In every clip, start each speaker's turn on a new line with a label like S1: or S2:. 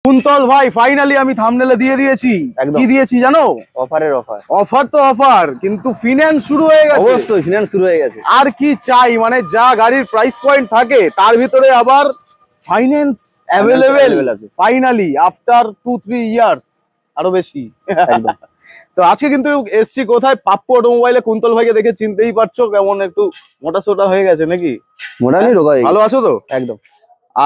S1: কুন্তল ভাই ফাইনালি আমি থাম্বনেলে দিয়ে দিয়েছি। কি দিয়েছি জানো?
S2: অফারের অফার।
S1: অফার তো অফার, কিন্তু ফিনান্স শুরু হয়ে গেছে।
S2: অবশ্যই ফিনান্স শুরু হয়ে গেছে।
S1: আর কি চাই, মানে যা গাড়ির প্রাইস পয়েন্ট থাকে তার ভিতরে আবার ফাইন্যান্স অ্যাভেলেবেল
S2: আছে
S1: ফাইনালি আফটার 2-3 ইয়ার্স, আরো বেশি।
S2: একদম।
S1: তো আজকে কিন্তু এসছি কোথায়? পাপ্পু অটোমোবাইলে। কুন্তল ভাইকে দেখে চিনতেই পারছো কেমন একটু মোটা সোটা হয়ে গেছে নাকি?
S2: মোটামুটি রোগা হয়ে গেছে।
S1: ভালো আছো তো?
S2: একদম।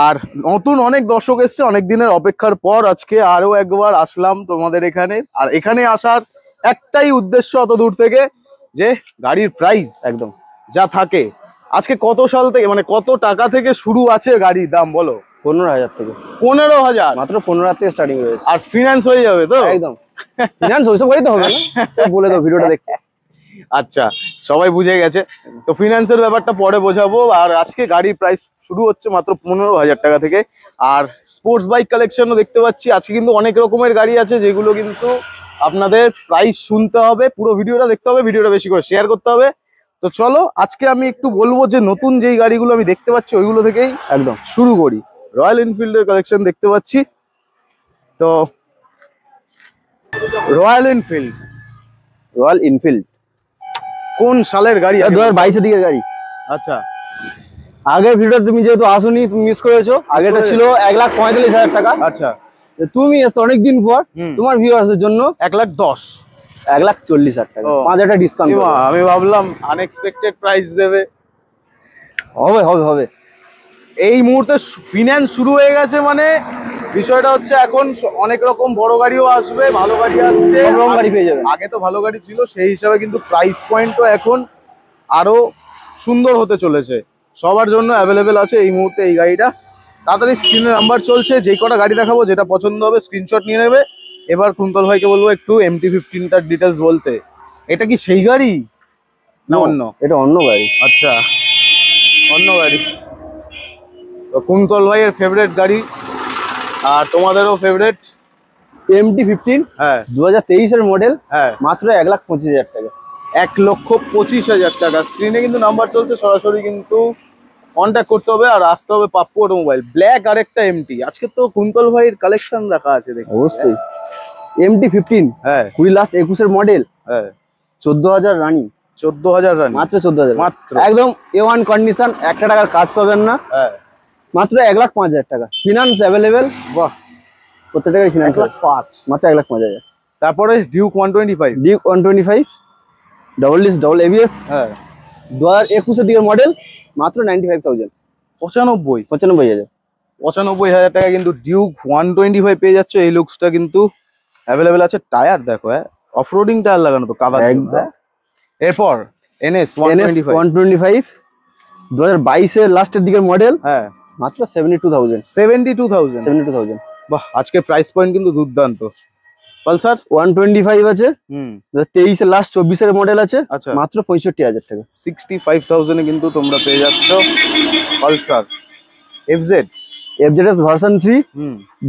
S1: আর নতুন অনেক দর্শক এসছে অনেক দিনের অপেক্ষার পর, আজকে আরো একবার আসলাম তোমাদের এখানে। আর এখানে আসার একটাই উদ্দেশ্য অত দূর থেকে, যে গাড়ির প্রাইস
S2: একদম
S1: যা থাকে। আজকে কত সাল থেকে, মানে কত টাকা থেকে শুরু আছে গাড়ির দাম বলো?
S2: 15,000 থেকে।
S1: 15,000?
S2: মাত্র 15,000 থেকে স্টার্টিং হয়েছে।
S1: আর ফিনান্স হয়ে যাবে তো?
S2: একদম। ফিনান্স ওইসব গাড়ি তো হবে না, সব বলে দাও ভিডিওটা দেখতে।
S1: আচ্ছা, সবাই বুঝে গেছে তো। ফিনান্সের ব্যাপারটা পরে বোঝাবো। আর আজকে গাড়ির প্রাইস শুরু হচ্ছে মাত্র 15,000 টাকা থেকে। আর স্পোর্টস বাইক কালেকশনও দেখতে পাচ্ছি আজকে, কিন্তু অনেক রকমের গাড়ি আছে যেগুলো কিন্তু আপনাদের প্রাইস শুনতে হবে, পুরো ভিডিওটা দেখতে হবে, ভিডিওটা বেশি করে শেয়ার করতে হবে। তো চলো আজকে আমি একটু বলবো যে নতুন যেই গাড়িগুলো আমি দেখতে পাচ্ছি ওইগুলো থেকেই
S2: একদম
S1: শুরু করি। রয়্যাল এনফিল্ডের কালেকশন দেখতে পাচ্ছি। তো রয়্যাল এনফিল্ড কোন সালের গাড়ি?
S2: 2022 এর দিকের গাড়ি।
S1: আচ্ছা,
S2: আগের ভিডিও তুমি যেহেতু আসোনি, তুমি মিস করেছো। আগেরটা ছিল 1,45,000 টাকা।
S1: আচ্ছা,
S2: তুমি এসছো অনেকদিন পর, তোমার ভিউয়ার্সদের জন্য
S1: 1,10,000
S2: 1,40,000 টাকা 5,000 টাকা ডিসকাউন্ট।
S1: আমি ভাবলাম আনএক্সপেক্টেড প্রাইস দেবে।
S2: হবে হবে হবে।
S1: এই মুহূর্তে ফিনান্স শুরু হয়ে গেছে, মানে বিষয়টা হচ্ছে এখন অনেক রকম বড় গাড়িও আসবে, ভালো গাড়ি আসছে,
S2: সব রকম গাড়ি পেয়ে যাবে।
S1: আগে তো ভালো গাড়ি ছিল, সেই হিসাবে কিন্তু প্রাইস পয়েন্টও এখন আরো সুন্দর হতে চলেছে। সবার জন্য অ্যাভেলেবেল আছে এই মুহূর্তে এই গাড়িটা। তাড়াতাড়ি স্ক্রিনে নাম্বার চলছে, যেই কটা গাড়ি দেখাবো যেটা পছন্দ হবে স্ক্রিনশট নিয়ে নেবে। এবার কুন্তল ভাইকে বলবো একটু MT-15টার ডিটেলস বলতে। এটা কি সেই গাড়ি না অন্য?
S2: এটা অন্য গাড়ি।
S1: আচ্ছা, অন্য গাড়ি। তো কুন্তল ভাইয়ের ফেভারিট গাড়ি আর তোমাদেরও ফেভারিট
S2: MT-15।
S1: হ্যাঁ,
S2: 2023 এর মডেল।
S1: হ্যাঁ,
S2: মাত্র 1,25,000 টাকা।
S1: 1,25,000 টাকা। স্ক্রিনে কিন্তু নাম্বার চলছে, সরাসরি কিন্তু কন্ট্যাক্ট করতে হবে আর আসতে হবে পাপ্পু অটোমোবাইল। ব্ল্যাক আর একটা এমটি। আজকে তো কুন্তল ভাইয়ের কালেকশন রাখা আছে দেখছি।
S2: অবশ্যই। MT-15
S1: হ্যাঁ,
S2: 20 লাস্ট 21 এর মডেল।
S1: হ্যাঁ,
S2: 14,000 রানিং।
S1: 14,000 রান,
S2: মাত্র 14,000
S1: মাত্র।
S2: একদম A1 কন্ডিশন, 1 টাকার কাজ পাবেন না।
S1: হ্যাঁ,
S2: মাত্র 1,05,000 টাকা। Finance available.
S1: বাহ,
S2: প্রত্যেকটা গাড়ি ফিনান্স
S1: 1,05,000
S2: মাত্র 1,05,000।
S1: তারপরে Duke 125।
S2: Duke 125 double disc double ABS।
S1: হ্যাঁ,
S2: 2021 এর দিকের মডেল। মাত্র 95,000।
S1: 95,000 95,000 টাকা কিন্তু ডিউক 125 পেয়ে যাচ্ছে। এই লুকসটা কিন্তু অ্যাভেলেবেল আছে। টায়ার দেখো, হ্যাঁ, অফরোডিং টায়ার লাগানো তো কাদা একদম। এরপর NS
S2: 125 2022 এর লাস্টের দিকের মডেল।
S1: হ্যাঁ,
S2: মাত্র 72,000।
S1: 72,000। বাহ, আজকের প্রাইস পয়েন্ট কিন্তু দুর্দান্ত। পালসার
S2: 125 আছে। 23 এর লাস্ট 24 এর মডেল আছে।
S1: আচ্ছা,
S2: মাত্র 65,000 টাকা।
S1: 65,000 এ কিন্তু তোমরা পেয়ে যাচ্ছ পালসার FZ
S2: ভার্সন 3।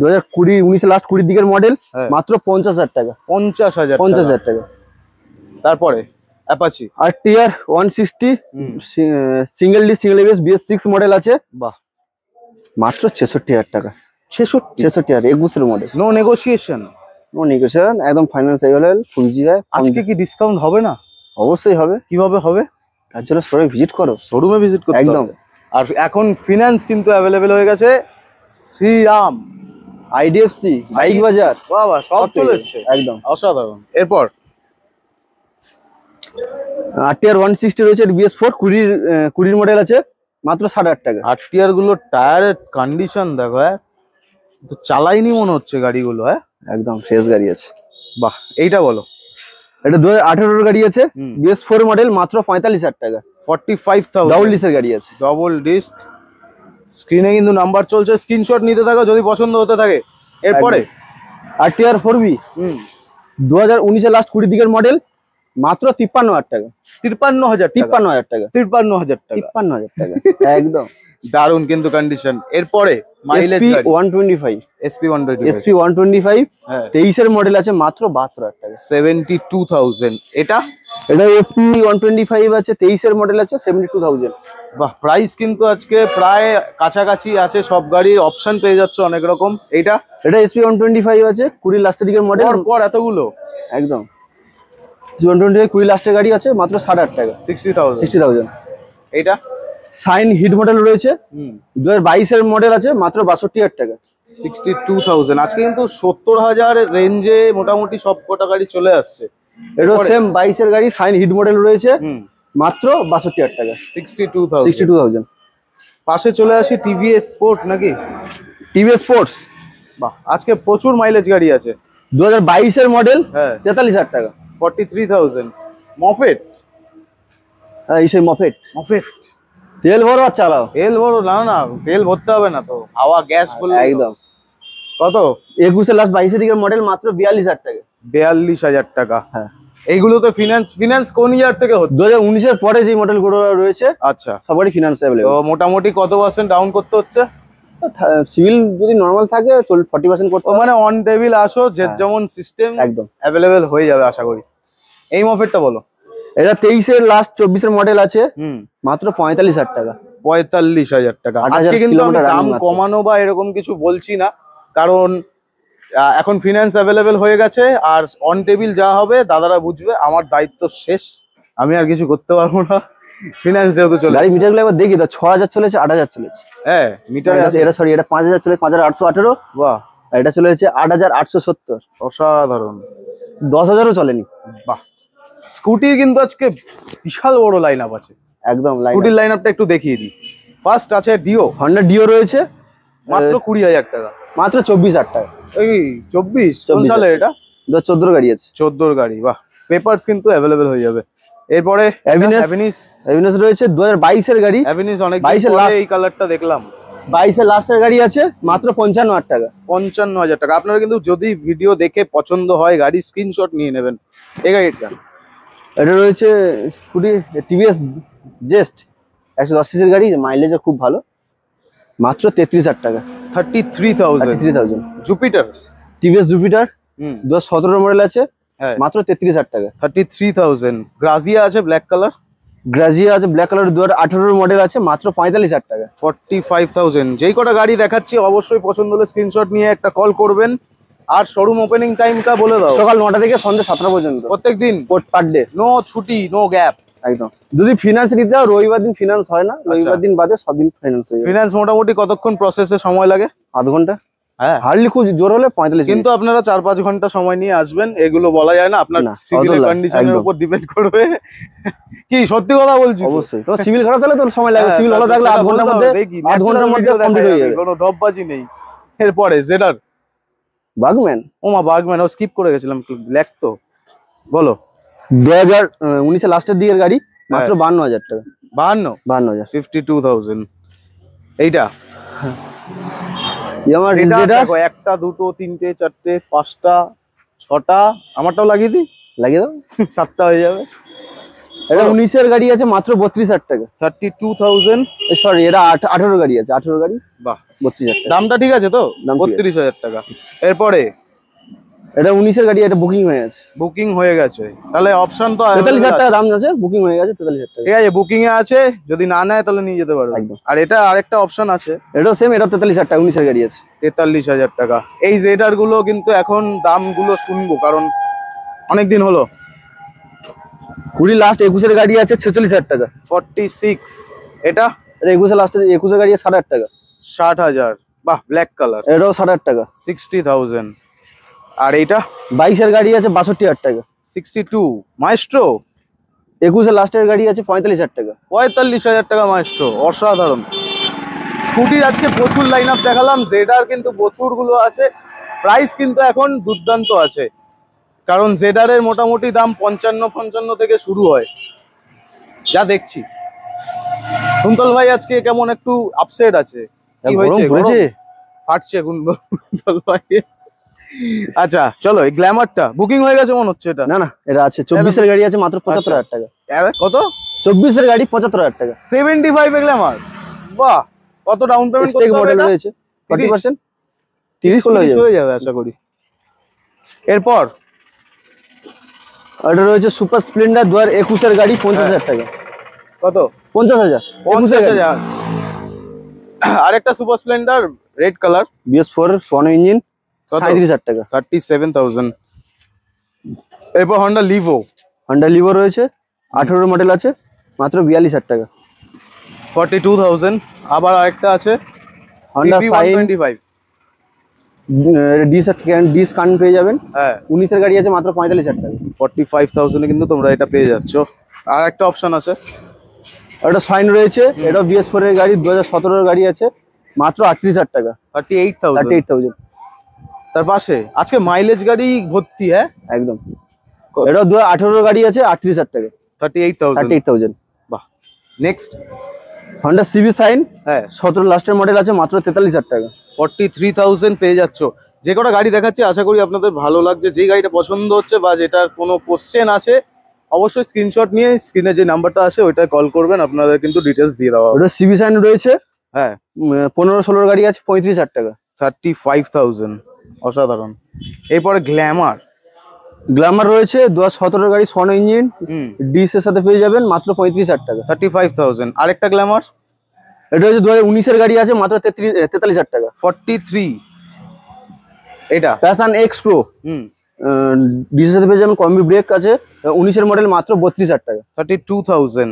S2: 2019 এর লাস্ট 20 দিকের মডেল। মাত্র 50,000 টাকা।
S1: 50,000
S2: টাকা।
S1: তারপরে Apache
S2: RTR 160 single disc single ABS BS6 model আছে।
S1: বাহ,
S2: মাত্র 66,000 টাকা।
S1: 66,000
S2: 21 এর model.
S1: No negotiation.
S2: No negotiation, একদম ফাইন্যান্স অ্যাভেলেবল। খুশি হয়।
S1: আজকে কি ডিসকাউন্ট হবে না?
S2: অবশ্যই হবে।
S1: কিভাবে হবে?
S2: তার জন্য শোরুমে ভিজিট করো।
S1: শোরুমে ভিজিট করতে
S2: একদম।
S1: আর এখন ফিনান্স কিন্তু অ্যাভেলেবেল হয়ে গেছে। শ্রীরাম,
S2: IDFC, বাইক বাজার,
S1: বাবা সব চলে এসছে,
S2: একদম
S1: অসাধারণ। এরপর
S2: RTR 160 রয়েছে, BS4 20 মডেল আছে। মাত্র 60,000 টাকা।
S1: RTR গুলো টায়ারের কন্ডিশন দেখো, হ্যাঁ, তো চালাইনি মনে হচ্ছে গাড়িগুলো। হ্যাঁ,
S2: একদম ফ্রেশ গাড়ি আছে।
S1: বাহ, এইটা বলো।
S2: এটা 2018 এর গাড়ি আছে। BS4 model. মাত্র 45,000 টাকা।
S1: 45,000।
S2: ডাবল ডিস্কের গাড়ি আছে।
S1: Double disc. স্ক্রিনে কিন্তু নাম্বার চলছে, স্ক্রিনশট নিতে থাকো যদি পছন্দ হতে থাকে। এরপরে
S2: RTR 4B 2019 এর লাস্ট 20 দিকের মডেল। মাত্র 53,000 টাকা।
S1: 53,000 টাকা।
S2: 53,000 টাকা। একদম
S1: দারুন কিন্তু কন্ডিশন। এরপরে মাইলেজ
S2: SP 125 SP 125 23 এর মডেল আছে। মাত্র 72,000 টাকা।
S1: 72,000। এটা
S2: SP 125 আছে, 23 এর মডেল আছে। 72,000।
S1: বাহ, প্রাইস কিন্তু আজকে প্রায় কাছাকাছি আছে, সব গাড়ির অপশন পেয়ে যাচ্ছে অনেক রকম। এইটা
S2: এটা SP 125 আছে 20 লাস্টের দিকের মডেল।
S1: পর এতগুলো
S2: একদম SP 125 20 লাস্টের গাড়ি আছে মাত্র 60,000 টাকা।
S1: 60,000। এইটা
S2: সাইন হিট মডেল রয়েছে,
S1: হুম
S2: 2022 এর মডেল আছে মাত্র 62,000 টাকা।
S1: 62,000। আজকে কিন্তু 70,000 রেঞ্জে মোটামুটি সব কটা গাড়ি চলে আসছে।
S2: এটা সেম 22 এর গাড়ি, সাইন হিট মডেল রয়েছে
S1: হুম
S2: মাত্র 62,000 টাকা।
S1: 62,000।
S2: 62,000।
S1: পাশে চলে আসি টিভিএস স্পোর্ট নাকি?
S2: টিভিএস স্পোর্টস
S1: বাহ, আজকে প্রচুর মাইলেজ গাড়ি আছে।
S2: 2022 এর মডেল,
S1: হ্যাঁ
S2: 43,000 টাকা।
S1: 43,000। মফেট
S2: এই সেই মফেট,
S1: মফেট
S2: তেল ভরো আর চালাও।
S1: তেল ভরো না, না তেল ভরতে হবে না তো, হাওয়া গ্যাস বললে
S2: একদম।
S1: কত?
S2: 21 লাস্ট 22 দিকের মডেল মাত্র 42,000 টাকা।
S1: 42,000 টাকা।
S2: হ্যাঁ
S1: এইগুলো তো ফিনান্স কোন ইয়ার থেকে হচ্ছে?
S2: 2019 এর পরে যে মডেলগুলো রয়েছে
S1: আচ্ছা,
S2: সবারই ফিনান্স
S1: তো
S2: অ্যাভেলেবল।
S1: মোটামুটি কত পার্সেন্ট ডাউন করতে হচ্ছে?
S2: সিভিল যদি নরমাল থাকে 40% করতে
S1: ও
S2: হবে।
S1: মানে অন টেবিল আসো, যে
S2: হ্যাঁ।
S1: যেমন সিস্টেম
S2: একদম।
S1: অ্যাভেলেবেল হয়ে যাবে আশা করি। এই মফেটটা বলো।
S2: এটা 23 এর লাস্ট 24 এর মডেল আছে
S1: হুম
S2: মাত্র 45,000 টাকা।
S1: 45,000 টাকা।
S2: 8,000
S1: আজকে কিন্তু আমি
S2: কিলোমিটার
S1: দাম
S2: running মাত্র।
S1: কমানো বা এরকম কিছু বলছি না, কারণ এখন ফিনান্স অ্যাভেলেবেল হয়ে গেছে, আর অন টেবিল যা হবে দাদারা বুঝবে। আমার দায়িত্ব শেষ, আমি আর কিছু করতে পারবো না, ফিনান্স যেহেতু চলে
S2: গাড়ি
S1: আসছে।
S2: মিটারগুলো একবার দেখি তো, 6,000 চলেছে 8,000 চলেছে।
S1: হ্যাঁ মিটারে আছে।
S2: এটা সরি, এটা 5,000 চলে 5,818।
S1: বাহ,
S2: আর এটা চলেছে 8,870।
S1: অসাধারণ।
S2: 10,000ও চলেনি।
S1: বাহ, স্কুটির কিন্তু আজকে বিশাল বড় লাইন আপ আছে।
S2: একদম
S1: স্কুটির লাইন আপটা একটু দেখিয়ে দিই। ফার্স্ট আছে ডিও,
S2: হন্ডা ডিও রয়েছে
S1: মাত্র 20,000 টাকা।
S2: মাত্র 24,000 টাকা।
S1: এই 24 কোন
S2: 24,000
S1: সালের এটা?
S2: 2014 গাড়ি আছে।
S1: 14 গাড়ি। বাহ, পেপারস কিন্তু অ্যাভেলেবেল হয়ে যাবে। এরপরে
S2: অ্যাভিনিস রয়েছে 2022 এর গাড়ি।
S1: অ্যাভিনিস অনেক
S2: 22 এর
S1: পরে
S2: last-
S1: এই কালারটা দেখলাম।
S2: 22 এর লাস্টের গাড়ি আছে মাত্র 55,000 টাকা।
S1: 55,000 টাকা। আপনারা কিন্তু যদি ভিডিও দেখে পছন্দ হয় গাড়ি স্ক্রিনশট নিয়ে নেবেন। এই গাড়িটা
S2: এটা রয়েছে স্কুটি টিভিএস জেস্ট 110 সিসির গাড়ি, মাইলেজও খুব ভালো, মাত্র 33,000 টাকা।
S1: 33,000।
S2: 33,000।
S1: জুপিটার,
S2: টিভিএস জুপিটার
S1: হুম
S2: 2017 মডেল আছে
S1: হ্যাঁ
S2: মাত্র 33,000 টাকা।
S1: 33,000। গ্রাজিয়া আছে ব্ল্যাক কালার,
S2: গ্রাজিয়া আছে ব্ল্যাক কালার 2018 মডেল আছে মাত্র 45,000 টাকা।
S1: 45,000। যেই কটা গাড়ি দেখাচ্ছি অবশ্যই পছন্দ হলে স্ক্রিনশট নিয়ে একটা কল করবেন। আর শোরুম ওপেনিং টাইমটা বলে দাও।
S2: সকাল 9টা থেকে সন্ধ্যে 7টা পর্যন্ত
S1: প্রত্যেকদিন,
S2: পার ডে।
S1: নো ছুটি নো গ্যাপ।
S2: একদম। যদি ফিনান্স নিতে হয় রবিবার দিন ফিনান্স হয় না, রবিবার দিন বাদে সব দিন ফিনান্স হয়ে যাবে।
S1: ফিনান্স মোটামুটি কতক্ষণ প্রসেসে সময় লাগে?
S2: আধ ঘন্টা,
S1: হ্যাঁ
S2: হার্ডলি খুব জোর হলে 45
S1: কিন্তু আপনারা 4-5 ঘন্টা সময় নিয়ে আসবেন, এগুলো বলা যায় না, আপনার
S2: না,
S1: সিভিলের
S2: অত লাগে,
S1: কন্ডিশনের
S2: একদম।
S1: উপর ডিপেন্ড করবে। কি সত্যি কথা বলছি তো?
S2: অবশ্যই। তো সিভিল খারাপ থাকলে তো সময় লাগবে,
S1: হ্যাঁ,
S2: সিভিল ভালো থাকলে
S1: সেটা
S2: আধ ঘন্টার
S1: বলতে
S2: মধ্যে
S1: হবে, দেখি,
S2: আধ ঘন্টার
S1: natural
S2: মধ্যে
S1: video দেখা
S2: কমপ্লিট হয়ে
S1: যাবে,
S2: যাবে।
S1: কোনো ড্রপবাজি নেই। এরপরে জেডার,
S2: বাগম্যান
S1: ওমা বার্গম্যান, ও স্কিপ করে গেছিলাম, ব্ল্যাক তো বলো।
S2: 2019 এর লাস্টের দিকের গাড়ি মাত্র 52,000 টাকা।
S1: 52,
S2: 52,000।
S1: 52,000। এইটা
S2: আমার
S1: যেটা
S2: যেটা
S1: দেখো, 1টা 2টো 3টে 4টে 5টা 6টা, আমারটাও লাগিয়ে দিই,
S2: লাগিয়ে দাও।
S1: 7টা হয়ে যাবে।
S2: এটা 19 এর গাড়ি আছে মাত্র 32,000 টাকা।
S1: 32,000।
S2: সরি, এটা 18 গাড়ি আছে, 18 গাড়ি
S1: বাহ,
S2: 32,000 টাকা।
S1: দামটা ঠিক আছে তো?
S2: দাম ঠিক আছে।
S1: 32,000 টাকা। এরপরে
S2: এটা 19 এর গাড়ি, এটা বুকিং হয়ে আছে।
S1: বুকিং হয়ে গেছে, তাহলে অপশন তো
S2: 43,000 টাকা দাম আছে, বুকিং হয়ে গেছে 43,000 টাকা।
S1: ঠিক আছে, বুকিং এ আছে, যদি না নেয় তাহলে নিয়ে যেতে পারবে।
S2: একদম।
S1: আর এটা আরেকটা অপশন আছে,
S2: এটাও সেম, এটা 43,000 টাকা, 19 এর গাড়ি আছে।
S1: 43,000 টাকা। এই জেডার গুলো কিন্তু এখন দামগুলো শুনবো, কারণ অনেকদিন হলো।
S2: 20 লাস্ট 21 এর গাড়ি আছে 46,000 টাকা।
S1: 46। এটা
S2: এটা 21 লাস্টের 21 এর গাড়ি আছে 60,000 টাকা।
S1: 60,000। বাহ, ব্ল্যাক কালার।
S2: এটাও 60,000 টাকা।
S1: 60,000। আর এইটা
S2: 22 এর গাড়ি আছে 62,000 টাকা।
S1: 62 মাইস্ট্রো।
S2: 21 এর লাস্টের গাড়ি আছে 45,000 টাকা।
S1: 45,000 টাকা মাইস্ট্রো, অসাধারণ। স্কুটির আজকে প্রচুর লাইন আপ দেখালাম, জেডার কিন্তু প্রচুর গুলো আছে। প্রাইস কিন্তু এখন দুর্দান্ত আছে, কারণ জেডারের মোটামুটি দাম 55 থেকে শুরু হয় যা দেখছি। কুন্তল ভাই আজকে কেমন একটু আপসেট আছে, কি
S2: গরম
S1: হয়েছে?
S2: পড়েছে।
S1: ফাটছে কুন্তল ভাই। আচ্ছা চলো, এই গ্ল্যামারটা বুকিং হয়ে গেছে মনে হচ্ছে। এটা
S2: না না, এটা আছে 24 এর গাড়ি আছে মাত্র 75,000 টাকা।
S1: কত?
S2: 24 এর গাড়ি 75,000 টাকা।
S1: 75 এ গ্ল্যামার। বাহ, কত ডাউন পেমেন্ট
S2: এক্সটেক
S1: করতে হবে?
S2: মডেল
S1: এটা
S2: রয়েছে 40%, 30 করলে
S1: হয়ে যাবে আশা করি। এরপর
S2: এটা রয়েছে সুপার স্প্লেন্ডার 2021 এর গাড়ি 50,000 টাকা।
S1: কত?
S2: 50,000
S1: 50,000। আরেকটা super splendor red colour
S2: BS4 সোয়ানো ইঞ্জিন 37,000 টাকা।
S1: 37,000। এরপর হন্ডা লিভো
S2: হন্ডা লিভো রয়েছে 18 মডেল আছে, মাত্র 42,000 টাকা।
S1: 42,000। আবার আরেকটা আছে
S2: Honda
S1: CB
S2: Shine।
S1: 125।
S2: ডিসকাউন্ট পেয়ে যাবেন।
S1: হ্যাঁ
S2: 19-এর গাড়ি আছে, মাত্র 45,000 টাকা।
S1: 45,000 এ কিন্তু তোমরা এটা পেয়ে যাচ্ছ। আর একটা অপশন আছে,
S2: একটা সাইন রয়েছে, এটা BS4 এর গাড়ি, 2017-এর গাড়ি আছে, মাত্র 38,000 টাকা।
S1: 38,000।
S2: 38,000
S1: তার পাশে আজকে মাইলেজ গাড়ি ভর্তি। হ্যাঁ
S2: একদম। এটা 2018-এর গাড়ি আছে, 38,000 টাকা।
S1: 38,000।
S2: 38,000।
S1: বাহ। নেক্সট
S2: হন্ডা সিবি সাইন,
S1: হ্যাঁ
S2: 17 লাস্টের মডেল আছে, মাত্র 43,000 টাকা।
S1: 43,000 পেয়ে যাচ্ছ। যে কটা গাড়ি দেখাচ্ছি আশা করি আপনাদের ভালো লাগছে। যে গাড়িটা পছন্দ হচ্ছে বা যেটার কোনো কোশ্চেন আছে অবশ্যই স্ক্রিনশট নিয়ে স্ক্রিনে যে নাম্বারটা আছে ওইটায় কল করবেন, আপনাদের কিন্তু ডিটেলস দিয়ে দেওয়া হবে।
S2: ওটা সিবি সাইন রয়েছে,
S1: হ্যাঁ
S2: 15-16 গাড়ি আছে, 35,000 টাকা।
S1: 35,000। অসাধারণ। এরপরে গ্ল্যামার
S2: গ্ল্যামার রয়েছে, 2017-এর গাড়ি, সোয়ানো ইঞ্জিন, ডিস এর সাথে পেয়ে যাবেন, মাত্র 35,000 টাকা।
S1: 35,000। আরেকটা গ্ল্যামার
S2: এটা হচ্ছে 2019-এর গাড়ি আছে, মাত্র 43,000 টাকা।
S1: 43। এটা
S2: প্যাশন এক্স প্রো, ডিস এর সাথে পেয়ে যাবেন, কম্বি ব্রেক আছে, 19-এর মডেল, মাত্র 32,000 টাকা।
S1: 32,000।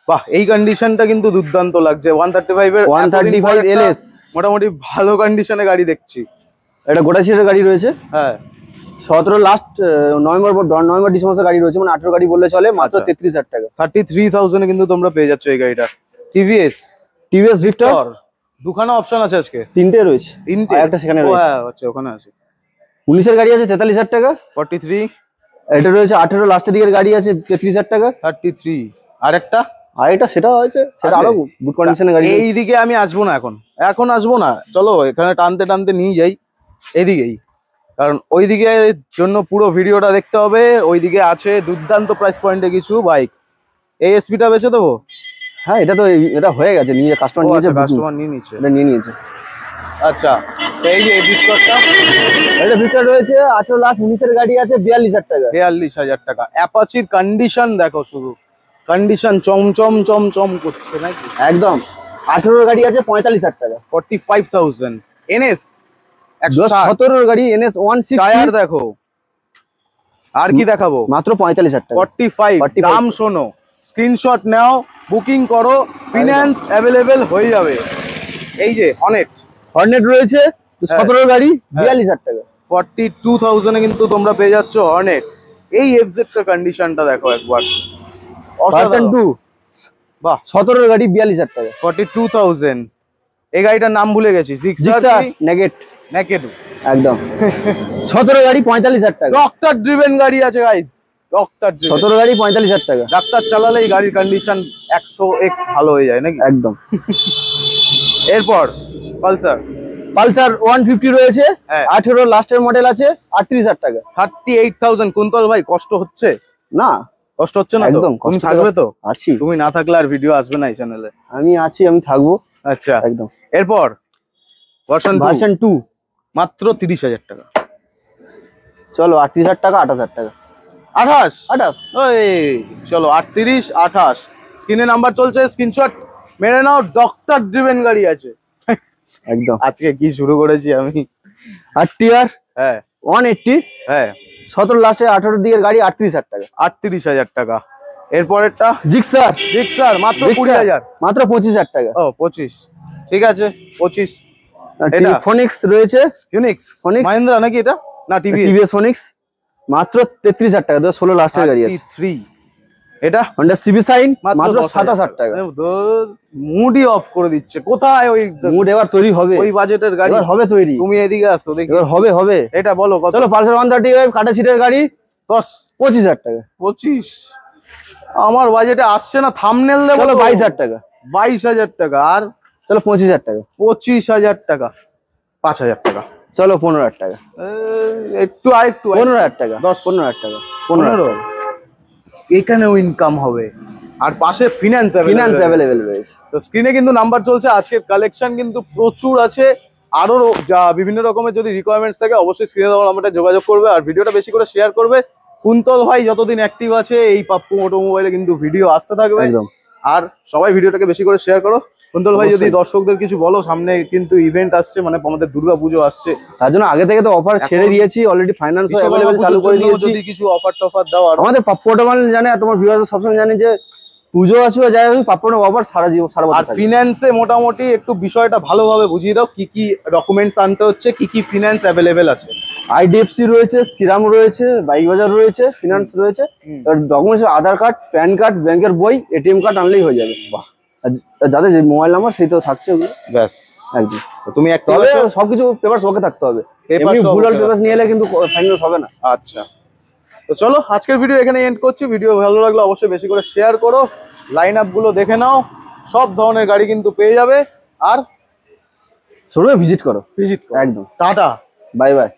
S1: বাহ, এই কন্ডিশনটা কিন্তু দুর্দান্ত লাগছে। 135 এর
S2: 135 LS
S1: মোটামুটি ভালো কন্ডিশনে গাড়ি দেখছি।
S2: এটা গোটা সিটের গাড়ি রয়েছে,
S1: হ্যাঁ
S2: 17 লাস্ট নভেম্বর ডিসেম্বর গাড়ি রয়েছে, মানে 18 গাড়ি বললে চলে, মাত্র 33,000 টাকা।
S1: 33,000 এ কিন্তু তোমরা পেয়ে যাচ্ছ এই গাড়িটা। টিভিএস
S2: ভিক্টর,
S1: দুখানা অপশন আছে আজকে,
S2: তিনটে রয়েছে,
S1: তিনটে।
S2: আর একটা সেখানে রয়েছে।
S1: হ্যাঁ আচ্ছা, ওখানে আছে।
S2: 19-এর গাড়ি আছে, 43,000 টাকা।
S1: 43।
S2: এটা রয়েছে 18 লাস্টের দিকের গাড়ি আছে, 33,000 টাকা।
S1: 33। আরেকটা
S2: আর এটা সেটা হয়েছে, সেটা আরো গুড কন্ডিশনের গাড়ি।
S1: এইদিকে আমি আসবো না, এখন আসবো না, চলো এখানে টানতে টানতে নিয়ে যাই এদিকেই, কারণ ওইদিকে জন্য পুরো ভিডিওটা দেখতে হবে। ওইদিকে আছে দুর্দান্ত প্রাইস পয়েন্টে কিছু বাইক। এই এসপিটা বেচে দেবো।
S2: হ্যাঁ এটা তো এটা হয়ে গেছে, নিয়ে কাস্টমার নিয়েছে,
S1: কাস্টমার নিয়ে নিচ্ছে,
S2: এটা নিয়ে নিয়েছে।
S1: আচ্ছা তো এই যে এই বিস্কুটটা,
S2: এটা ভিক্টর রয়েছে, 18 লাস্ট 19-এর গাড়ি আছে, 42,000 টাকা।
S1: 42,000 টাকা। অ্যাপাচির কন্ডিশন দেখো, শুধু কন্ডিশন চমচম চমচম করছে নাকি
S2: একদম। 18-এর গাড়ি আছে, 45,000 টাকা।
S1: 45,000। এনএস
S2: 17-এর গাড়ি, NS 160,
S1: টায়ার দেখো। আর কি দেখাবো?
S2: মাত্র 45,000 টাকা।
S1: 45। দাম শোনো, স্ক্রিনশট নাও, বুকিং করো, ফিনান্স অ্যাভেলেবেল হয়ে যাবে। এই যে
S2: হর্নেট রয়েছে, 17-এর গাড়ি, 42,000 টাকা।
S1: 42,000 এ কিন্তু তোমরা পেয়ে যাচ্ছ হর্নেট। এই এফজেড এর কন্ডিশনটা দেখো একবার,
S2: ভার্সন 2,
S1: বাহ।
S2: 17-এর গাড়ি, 42,000 টাকা।
S1: 42,000। এই গাড়িটার নাম ভুলে গেছি,
S2: জিক্সার
S1: নেকেড।
S2: একদম। 17-এর গাড়ি, 45,000 টাকা।
S1: ডক্টর ড্রিভেন গাড়ি আছে গাইস, ডক্টর ড্রিভেন।
S2: 17-এর গাড়ি, 45,000 টাকা।
S1: ডাক্তার চালালে এই গাড়ির কন্ডিশন 100x ভালো হয়ে যায় নাকি?
S2: একদম।
S1: এরপর পালসার
S2: 150 রয়েছে,
S1: হ্যাঁ।
S2: 18 লাস্টের মডেল আছে, 38,000 টাকা।
S1: 38,000। কুন্তল ভাই কষ্ট হচ্ছে
S2: না,
S1: কষ্ট হচ্ছে না তো?
S2: একদম।
S1: তুমি থাকবে তো?
S2: আছি,
S1: তুমি না থাকলে আর ভিডিও আসবে না এই চ্যানেলে।
S2: আমি আছি, আমি থাকবো।
S1: আচ্ছা
S2: একদম।
S1: এরপর ভার্সন
S2: 2
S1: মাত্র 30,000 টাকা।
S2: চলো 38,000 টাকা, 28,000 টাকা।
S1: 28। ওই চলো 38, 28। স্ক্রিনে নাম্বার চলছে, স্ক্রিনশট মেরে নাও। ডক্টর ড্রিভেন গাড়ি আছে
S2: একদম।
S1: আজকে কি শুরু করেছি আমি।
S2: আর টিআর
S1: হ্যাঁ
S2: 180,
S1: হ্যাঁ
S2: 17 লাস্টে 18 দিকের গাড়ি, 38,000 টাকা।
S1: 38,000 টাকা। এরপরেরটা
S2: জিক্সার
S1: মাত্র 20,000।
S2: মাত্র 25,000 টাকা।
S1: ও 25, ঠিক আছে 25। এটা
S2: ফোনিক্স রয়েছে,
S1: ফিনিক্স মাহিন্দ্রা নাকি এটা? না
S2: টিভিএস ফোনিক্স, মাত্র 33,000 টাকা। 16 লাস্টের গাড়ি আছে।
S1: 33। এটা
S2: হন্ডা সিবি সাইন, মাত্র 27,000 টাকা।
S1: মুডই অফ করে দিচ্ছে। কোথায় ওই
S2: মুড এবার তৈরি হবে,
S1: ওই বাজেটের গাড়ি
S2: এবার হবে তৈরি।
S1: তুমি এদিকে আসো দেখি,
S2: এবার হবে।
S1: এটা বলো কত?
S2: চলো পালসার 135 কাটা সিটের গাড়ি, 25,000 টাকা।
S1: 25। আমার বাজেটে আসছে না। থাম্বনেল দেবো।
S2: চলো 22,000 টাকা।
S1: 22,000 টাকা। আর
S2: চলো 25,000 টাকা।
S1: 25,000 টাকা। 5,000 টাকা।
S2: চলো 15,000 টাকা।
S1: একটু আরেকটু
S2: 15,000 টাকা।
S1: 15,000
S2: টাকা।
S1: 15। এখানেও ইনকাম হবে আর পাশে ফিনান্স
S2: অ্যাভেলেবেল রয়েছে।
S1: তো স্ক্রিনে কিন্তু নাম্বার চলছে। আজকের কালেকশন কিন্তু প্রচুর আছে। আরো যা বিভিন্ন রকমের যদি রিকোয়ারমেন্টস থাকে অবশ্যই স্ক্রিনে দেওয়া নাম্বারটা যোগাযোগ করবে আর ভিডিওটা বেশি করে শেয়ার করবে। কুন্তল ভাই যতদিন অ্যাক্টিভ আছে এই পাপ্পু অটোমোবাইলে কিন্তু ভিডিও আসতে থাকবে।
S2: একদম।
S1: আর সবাই ভিডিওটাকে বেশি করে শেয়ার করো। কুন্তল ভাই যদি
S2: অবশ্যই।
S1: দর্শকদের কিছু বলো, সামনে কিন্তু ইভেন্ট আসছে, মানে আমাদের দুর্গাপুজো আসছে,
S2: তার জন্য আগে থেকে তো অফার ছেড়ে দিয়েছি, অলরেডি ফাইন্যান্স অ্যাভেলেবেল চালু করে দিয়েছি।
S1: যদি কিছু অফার টফার দাও আর
S2: আমাদের পাপ্পোটামাল জানে, তোমার ভিউয়ার্স সবসময় জানে যে পুজো আছে যাই হোক পাপ্পোটা অফার সারা জীবন সারা
S1: আর
S2: বছর থাকে।
S1: ফিনান্সে মোটামুটি একটু বিষয়টা ভালোভাবে বুঝিয়ে দাও, কি কি ডকুমেন্টস আনতে হচ্ছে, কি কি ফিনান্স অ্যাভেলেবেল আছে।
S2: আইডিএফসি রয়েছে, সিরাম রয়েছে, বাইক বাজার রয়েছে, ফিনান্স রয়েছে। ডকুমেন্টস আধার কার্ড, প্যান কার্ড, ব্যাংকের বই, এটিএম কার্ড আনলেই হয়ে যাবে।
S1: বাহ,
S2: আর যাদের যে মোবাইল নাম্বার সেই তো থাকছে ওগুলো
S1: ব্যাস।
S2: একদম।
S1: তো তুমি একটা
S2: তবে সবকিছু পেপারস ওকে থাকতে হবে, এমনি ভুল পেপারস নিয়ে এলে কিন্তু ফাইনাল হবে না।
S1: আচ্ছা, তো চলো আজকের ভিডিও এখানে এন্ড করছি। ভিডিও ভালো লাগলে অবশ্যই বেশি করে শেয়ার করো, লাইন আপ গুলো দেখে নাও, সব ধরনের গাড়ি কিন্তু পেয়ে যাবে। আর
S2: শোরুমে ভিজিট করো
S1: ভিজিট
S2: একদম।
S1: টাটা।
S2: Bye bye.